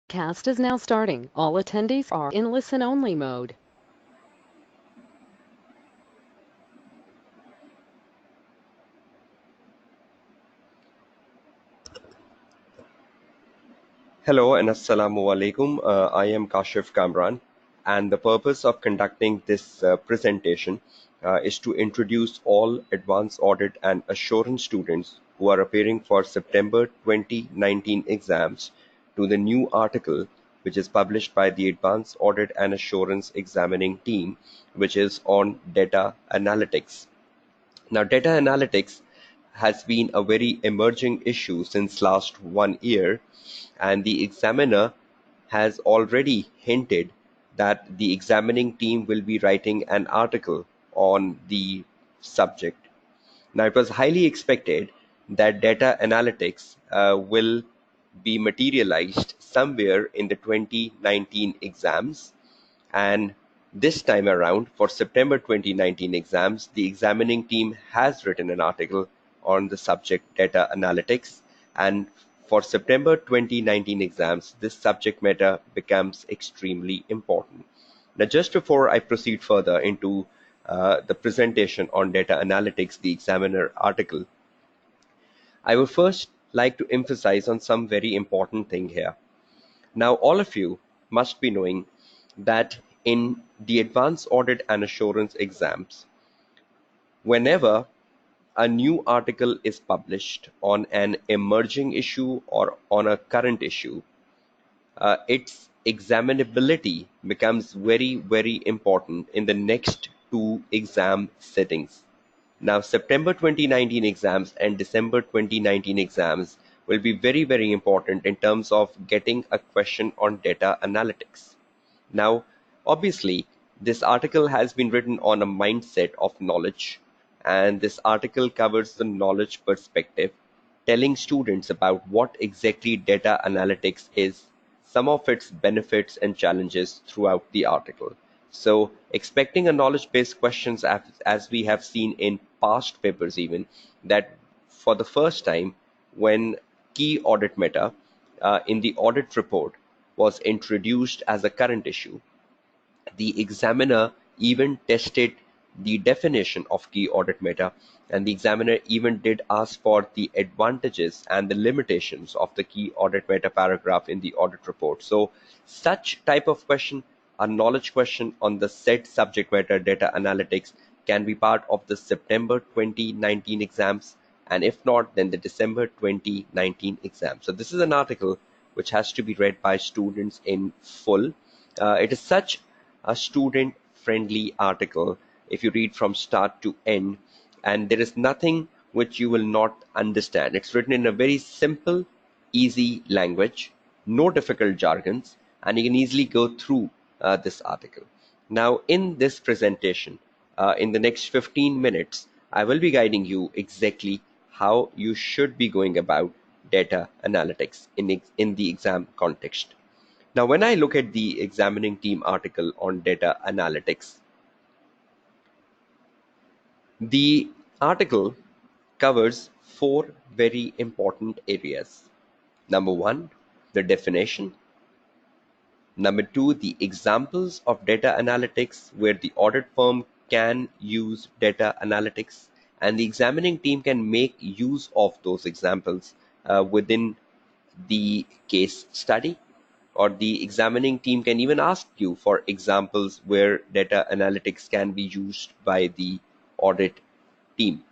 Cast is now starting. All attendees are in listen-only mode. Hello and Assalamu alaikum. I am Kashif Kamran, and the purpose of conducting this presentation is to introduce all advanced audit and assurance students who are appearing for September 2019 exams to the new article which is published by the Advanced Audit and Assurance Examining Team, which is on data analytics. Now, data analytics has been a very emerging issue since last 1 year, and the examiner has already hinted that the examining team will be writing an article on the subject. Now, it was highly expected that data analytics will be materialized somewhere in the 2019 exams, and this time around, for September 2019 exams, the examining team has written an article on the subject data analytics. And for September 2019 exams, this subject matter becomes extremely important. Now, just before I proceed further into the presentation on data analytics, the examiner article, I would first like to emphasize on some very important thing here. Now, all of you must be knowing that in the advanced audit and assurance exams, whenever a new article is published on an emerging issue or on a current issue, its examinability becomes very, very important in the next two exam settings. Now, September 2019 exams and December 2019 exams will be very, very important in terms of getting a question on data analytics. Now, obviously, this article has been written on a mindset of knowledge, and this article covers the knowledge perspective, telling students about what exactly data analytics is, some of its benefits and challenges throughout the article. So, expecting a knowledge-based questions as we have seen in past papers even, that for the first time when key audit matter in the audit report was introduced as a current issue, the examiner even tested the definition of key audit matter, and the examiner even did ask for the advantages and the limitations of the key audit matter paragraph in the audit report. So such type of question, a knowledge question on the said subject matter data analytics, can be part of the September 2019 exams, and if not, then the December 2019 exam. So this is an article which has to be read by students in full. It is such a student friendly article if you read from start to end, and there is nothing which you will not understand. It's written in a very simple, easy language, no difficult jargons, and you can easily go through this article. Now, in this presentation, in the next 15 minutes, I will be guiding you exactly how you should be going about data analytics in the exam context. Now, when I look at the examining team article on data analytics, the article covers four very important areas. Number one, the definition. Number two, the examples of data analytics where the audit firm can use data analytics and the examining team can make use of those examples within the case study, or the examining team can even ask you for examples where data analytics can be used by the audit team.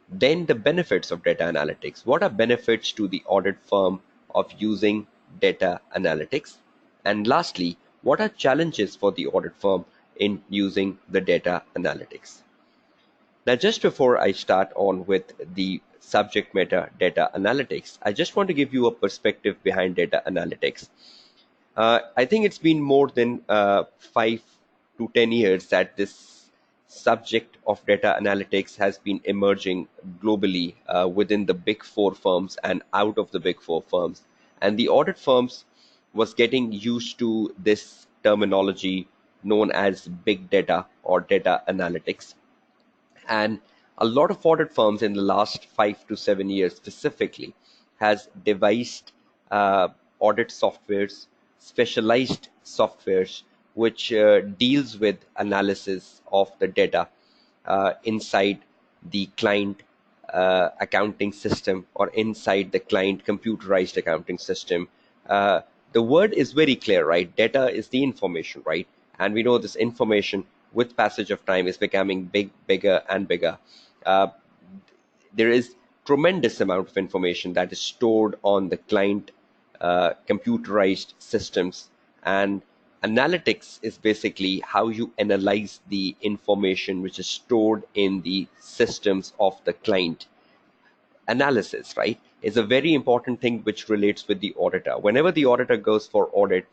Then the benefits of data analytics. What are benefits to the audit firm of using data analytics? And lastly, what are challenges for the audit firm in using the data analytics? Now, just before I start on with the subject matter data analytics, I just want to give you a perspective behind data analytics. I think it's been more than 5 to 10 years that this subject of data analytics has been emerging globally within the big four firms and out of the big four firms. And the audit firms was getting used to this terminology known as big data or data analytics. And a lot of audit firms in the last 5 to 7 years specifically has devised audit softwares, specialized softwares which deals with analysis of the data inside the client accounting system or inside the client computerized accounting system. Uh, the word is very clear, right? Data is the information, right? And we know this information with passage of time is becoming bigger and bigger. Uh, there is tremendous amount of information that is stored on the client computerized systems, and analytics is basically how you analyze the information which is stored in the systems of the client. Analysis, right, is a very important thing which relates with the auditor. Whenever the auditor goes for audit,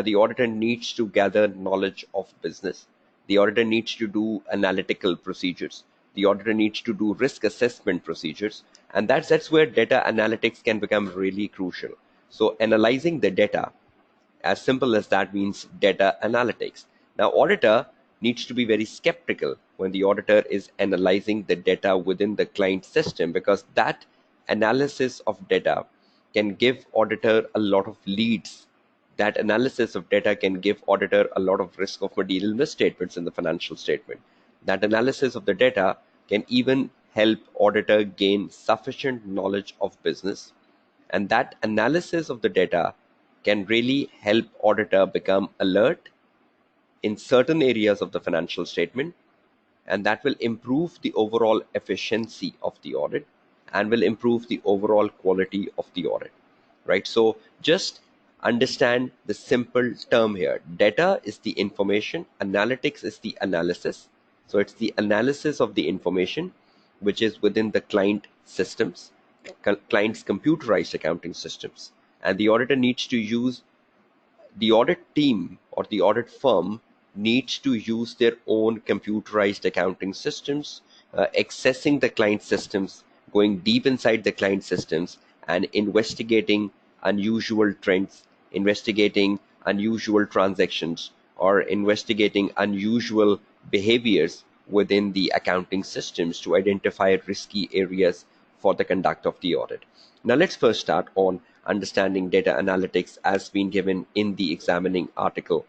the auditor needs to gather knowledge of business. The auditor needs to do analytical procedures. The auditor needs to do risk assessment procedures, and that's where data analytics can become really crucial. So analyzing the data, as simple as that, means data analytics. Now, auditor needs to be very skeptical when the auditor is analyzing the data within the client system, because that analysis of data can give auditor a lot of leads. That analysis of data can give auditor a lot of risk of material misstatements in the financial statement. That analysis of the data can even help auditor gain sufficient knowledge of business, and that analysis of the data can really help auditor become alert in certain areas of the financial statement, and that will improve the overall efficiency of the audit and will improve the overall quality of the audit, right? So just understand the simple term here. Data is the information, analytics is the analysis. So it's the analysis of the information which is within the client systems, client's computerized accounting systems, and the auditor needs to use, the audit team or the audit firm needs to use their own computerized accounting systems, accessing the client systems, going deep inside the client systems, and investigating unusual trends, investigating unusual transactions, or investigating unusual behaviors within the accounting systems to identify risky areas for the conduct of the audit. Now let's first start on understanding data analytics as been given in the examining article.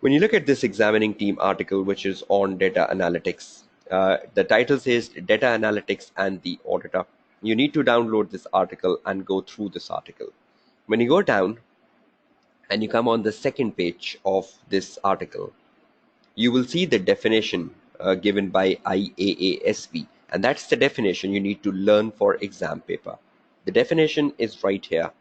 When you look at this examining team article, which is on data analytics, the title says Data Analytics and the Auditor. You need to download this article and go through this article. When you go down and you come on the second page of this article, you will see the definition given by IAASB, and that's the definition you need to learn for exam paper. The definition is right here.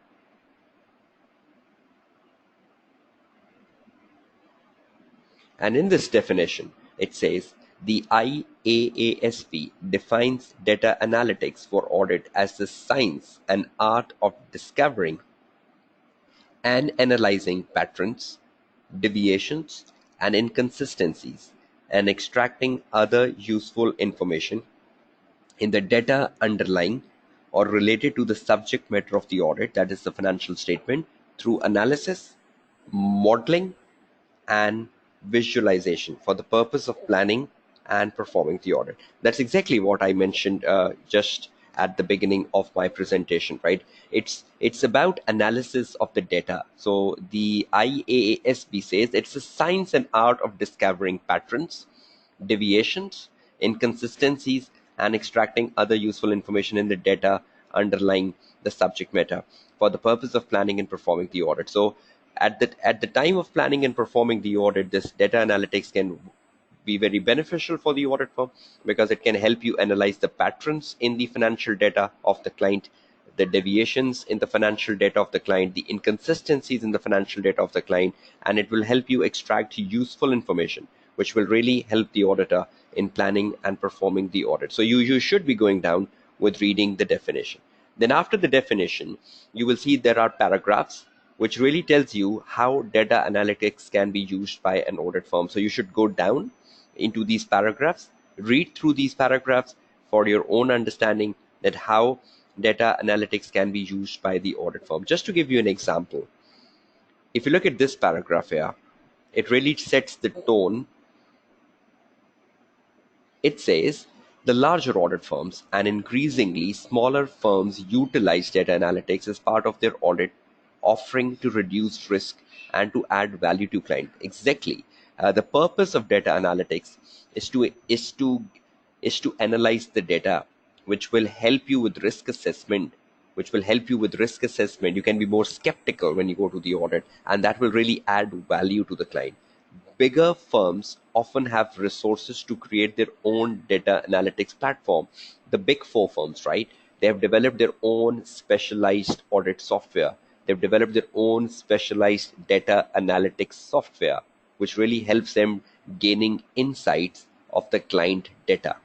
And in this definition, it says the IAASB defines data analytics for audit as the science and art of discovering and analyzing patterns, deviations, and inconsistencies, and extracting other useful information in the data underlying or related to the subject matter of the audit, that is the financial statement, through analysis, modeling, and visualization for the purpose of planning and performing the audit. That's exactly what I mentioned just at the beginning of my presentation, right? It's about analysis of the data. So the IAASB says it's a science and art of discovering patterns, deviations, inconsistencies, and extracting other useful information in the data underlying the subject matter for the purpose of planning and performing the audit. So at the time of planning and performing the audit, this data analytics can be very beneficial for the audit firm, because it can help you analyze the patterns in the financial data of the client, the deviations in the financial data of the client, the inconsistencies in the financial data of the client, and it will help you extract useful information which will really help the auditor in planning and performing the audit. So you should be going down with reading the definition. Then after the definition, you will see there are paragraphs which really tells you how data analytics can be used by an audit firm. So you should go down into these paragraphs, read through these paragraphs for your own understanding that how data analytics can be used by the audit firm. Just to give you an example, if you look at this paragraph here, it really sets the tone. It says the larger audit firms and increasingly smaller firms utilize data analytics as part of their audit offering to reduce risk and to add value to client. Exactly. The purpose of data analytics is to analyze the data, which will help you with risk assessment. You can be more skeptical when you go to the audit, and that will really add value to the client. Bigger firms often have resources to create their own data analytics platform. The big four firms, right? They have developed their own specialized audit software. They've developed their own specialized data analytics software, which really helps them gaining insights of the client data,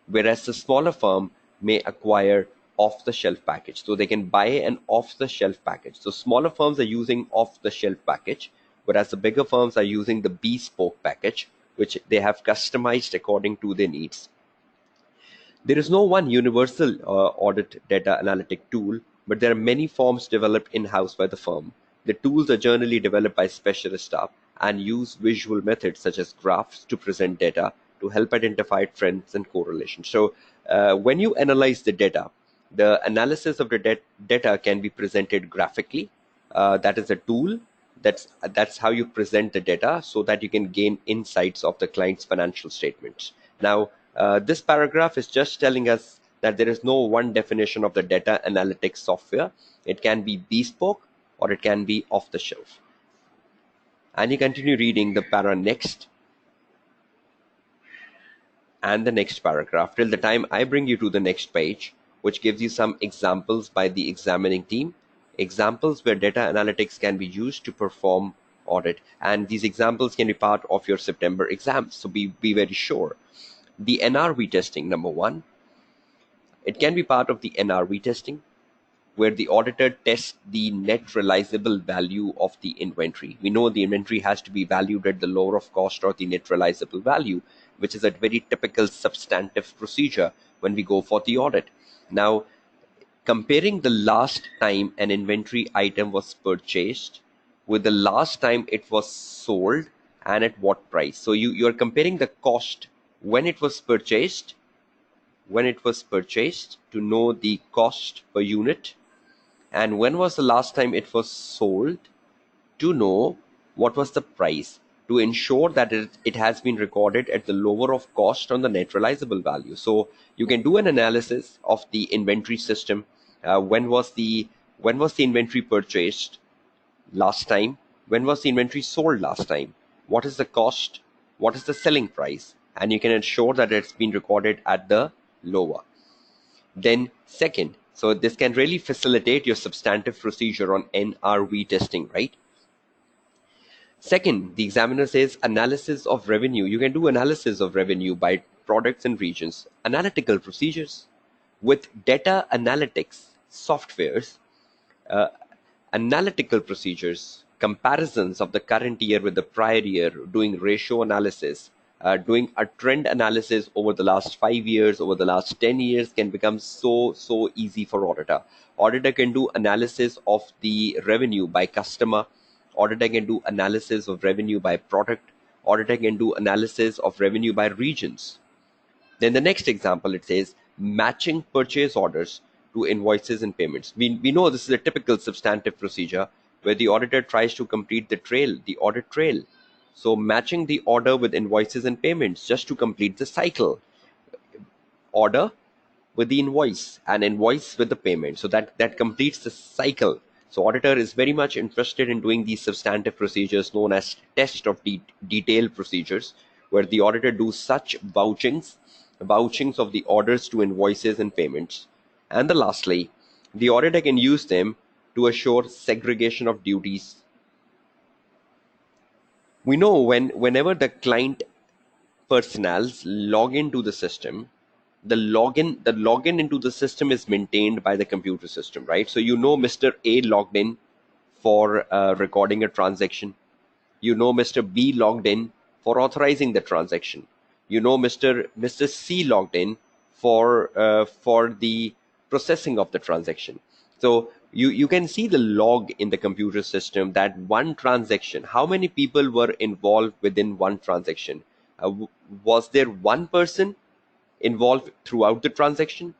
whereas the smaller firm may acquire off-the-shelf package. So they can buy an off-the-shelf package. So smaller firms are using off-the-shelf package, whereas the bigger firms are using the bespoke package, which they have customized according to their needs. There is no one universal audit data analytic tool, but there are many forms developed in-house by the firm. The tools are generally developed by specialist staff and use visual methods such as graphs to present data to help identify trends and correlations. So when you analyze the data, the analysis of the data can be presented graphically. That is a tool. That's how you present the data so that you can gain insights of the client's financial statements. Now, this paragraph is just telling us that there is no one definition of the data analytics software. It can be bespoke or it can be off the shelf. And you continue reading the para next and the next paragraph till the time I bring you to the next page, which gives you some examples by the examining team, examples where data analytics can be used to perform audit. And these examples can be part of your September exams. So be very sure. The NRV testing, number one, it can be part of the NRV testing, where the auditor tests the net realizable value of the inventory. We know the inventory has to be valued at the lower of cost or the net realizable value, which is a very typical substantive procedure when we go for the audit. Now, comparing the last time an inventory item was purchased with the last time it was sold and at what price. So you are comparing the cost when it was purchased to know the cost per unit, and when was the last time it was sold to know what was the price, to ensure that it has been recorded at the lower of cost on the net realizable value. So you can do an analysis of the inventory system. When was the inventory purchased last time? When was the inventory sold last time? What is the cost? What is the selling price? And you can ensure that it's been recorded at the lower. Then second, so this can really facilitate your substantive procedure on NRV testing, right? Second, the examiner says analysis of revenue. You can do analysis of revenue by products and regions. Analytical procedures. With data analytics softwares, uh, analytical procedures, comparisons of the current year with the prior year, doing ratio analysis, doing a trend analysis over the last 5 years, over the last 10 years can become so easy for auditor. Auditor can do analysis of the revenue by customer. Auditor can do analysis of revenue by product. Auditor can do analysis of revenue by regions. Then the next example, it says matching purchase orders to invoices and payments. We know this is a typical substantive procedure where the auditor tries to complete the audit trail. So matching the order with invoices and payments just to complete the cycle. Order with the invoice and invoice with the payment. So that completes the cycle. So auditor is very much interested in doing these substantive procedures known as test of detailed procedures, where the auditor does such vouchings of the orders to invoices and payments. And the lastly, the auditor can use them to assure segregation of duties. We know whenever the client personnels log into the system, the login into the system is maintained by the computer system, right? So you know Mr. A logged in for recording a transaction. You know Mr. B logged in for authorizing the transaction. You know Mr. C logged in for the processing of the transaction. So you can see the log in the computer system that one transaction, how many people were involved within one transaction. Was there one person involved throughout the transaction,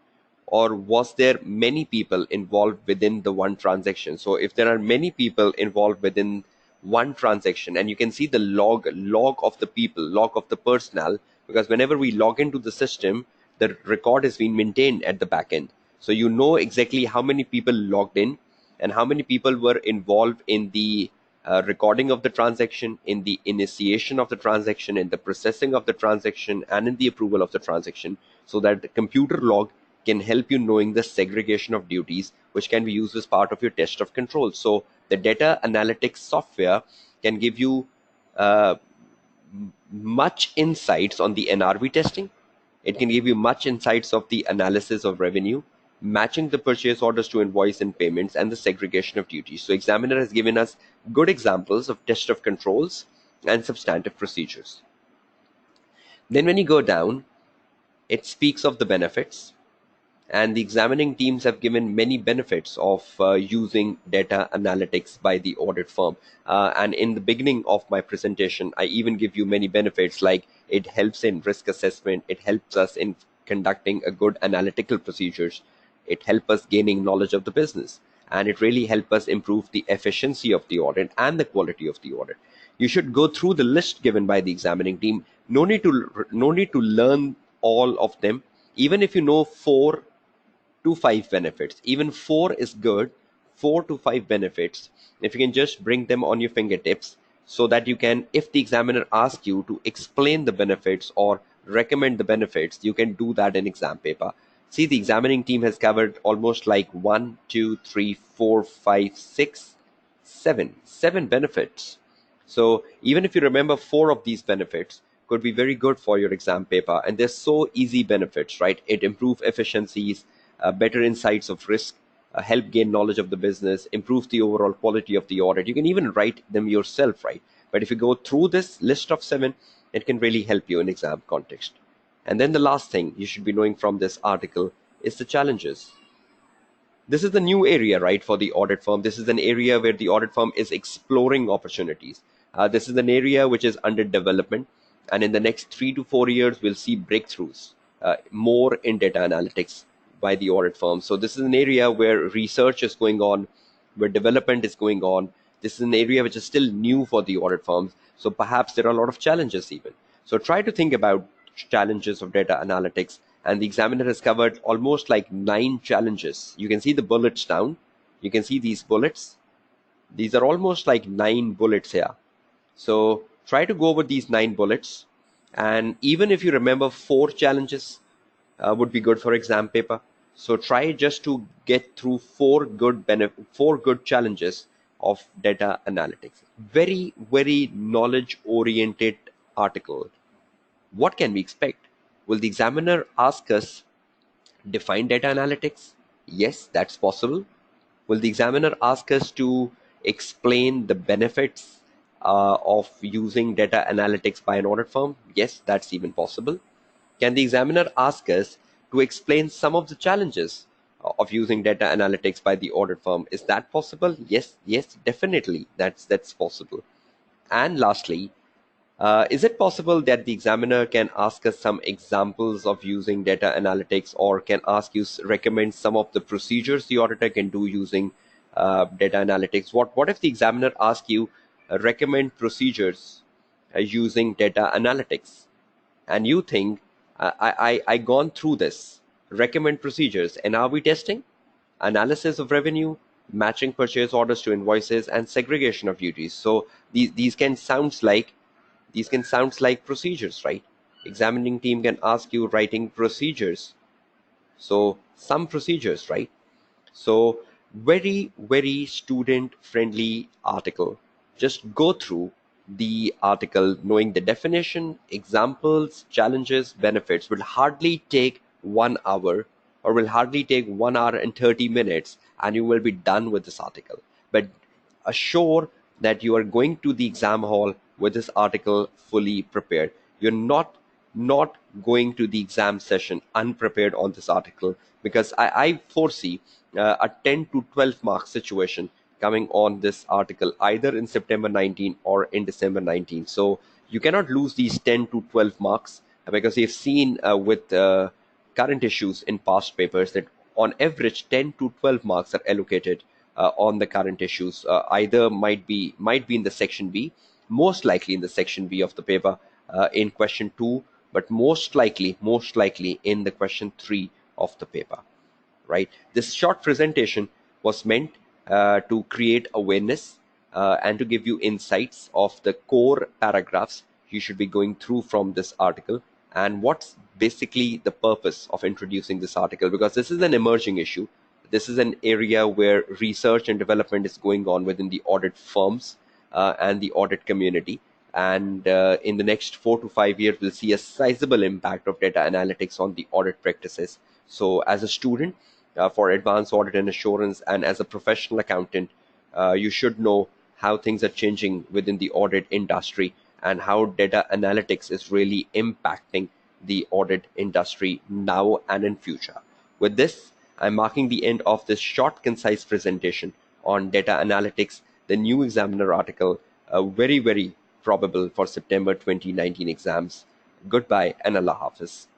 or was there many people involved within the one transaction? So if there are many people involved within one transaction, and you can see the log of the people, log of the personnel, because whenever we log into the system, the record is being maintained at the back end. So you know exactly how many people logged in and how many people were involved in the recording of the transaction, in the initiation of the transaction, in the processing of the transaction, and in the approval of the transaction, so that the computer log can help you knowing the segregation of duties, which can be used as part of your test of control. So the data analytics software can give you uh, much insights on the NRV testing. It can give you much insights of the analysis of revenue, matching the purchase orders to invoice and payments, and the segregation of duties. So examiner has given us good examples of test of controls and substantive procedures. Then when you go down, it speaks of the benefits, and the examining teams have given many benefits of using data analytics by the audit firm. And in the beginning of my presentation, I even give you many benefits, like it helps in risk assessment, it helps us in conducting a good analytical procedures, it helps us gaining knowledge of the business, and it really helps us improve the efficiency of the audit and the quality of the audit. You should go through the list given by the examining team. No need to learn all of them. Even if you know 4 to 5 benefits, even 4 is good. 4 to 5 benefits, if you can just bring them on your fingertips, so that you can, if the examiner asks you to explain the benefits or recommend the benefits, you can do that in exam paper. See, the examining team has covered almost like 1, 2, 3, 4, 5, 6, 7 benefits. So even if you remember 4 of these benefits, could be very good for your exam paper. And they're so easy benefits, right? It improves efficiencies, better insights of risk, help gain knowledge of the business, improve the overall quality of the audit. You can even write them yourself, right? But if you go through this list of 7, it can really help you in exam context. And then the last thing you should be knowing from this article is the challenges. This is the new area, right, for the audit firm. This is an area where the audit firm is exploring opportunities. This is an area which is under development, and in the next 3 to 4 years, we'll see breakthroughs more in data analytics by the audit firm. So this is an area where research is going on, where development is going on. This is an area which is still new for the audit firms. So perhaps there are a lot of challenges even. So try to think about challenges of data analytics, and the examiner has covered almost like 9 challenges. You can see the bullets down. You can see these bullets. These are almost like 9 bullets here. So try to go over these 9 bullets. And even if you remember 4 challenges, would be good for exam paper. So try just to get through 4 good challenges of data analytics. Very, very knowledge oriented article. What can we expect? Will the examiner ask us define data analytics? Yes, that's possible. Will the examiner ask us to explain the benefits of using data analytics by an audit firm? Yes, that's even possible. Can the examiner ask us to explain some of the challenges of using data analytics by the audit firm? Is that possible? Yes, yes, definitely. That's possible. And lastly, is it possible that the examiner can ask us some examples of using data analytics, or can ask you recommend some of the procedures the auditor can do using data analytics? What if the examiner asks you recommend procedures using data analytics, and you think I gone through this, recommend procedures, NRV testing, analysis of revenue, matching purchase orders to invoices, and segregation of duties. So these can sound like procedures, right? Examining team can ask you writing procedures. So some procedures, right? So very, very student friendly article. Just go through the article knowing the definition, examples, challenges, benefits. Will hardly take 1 hour, or will hardly take 1 hour and 30 minutes, and you will be done with this article. But assure that you are going to the exam hall with this article fully prepared. You're not going to the exam session unprepared on this article, because I foresee a 10 to 12 mark situation coming on this article either in September 19 or in December 19. So you cannot lose these 10 to 12 marks, because you've seen with current issues in past papers that on average 10 to 12 marks are allocated on the current issues. Either might be in the section B, most likely in the section B of the paper in question 2, but most likely in the question 3 of the paper, right? This short presentation was meant to create awareness and to give you insights of the core paragraphs you should be going through from this article, and what's basically the purpose of introducing this article, because this is an emerging issue. This is an area where research and development is going on within the audit firms and the audit community. And in the next 4 to 5 years, we'll see a sizable impact of data analytics on the audit practices. So as a student for advanced audit and assurance, and as a professional accountant, you should know how things are changing within the audit industry and how data analytics is really impacting the audit industry now and in future. With this, I'm marking the end of this short, concise presentation on data analytics, the new examiner article, very, very probable for September 2019 exams. Goodbye and Allah Hafiz.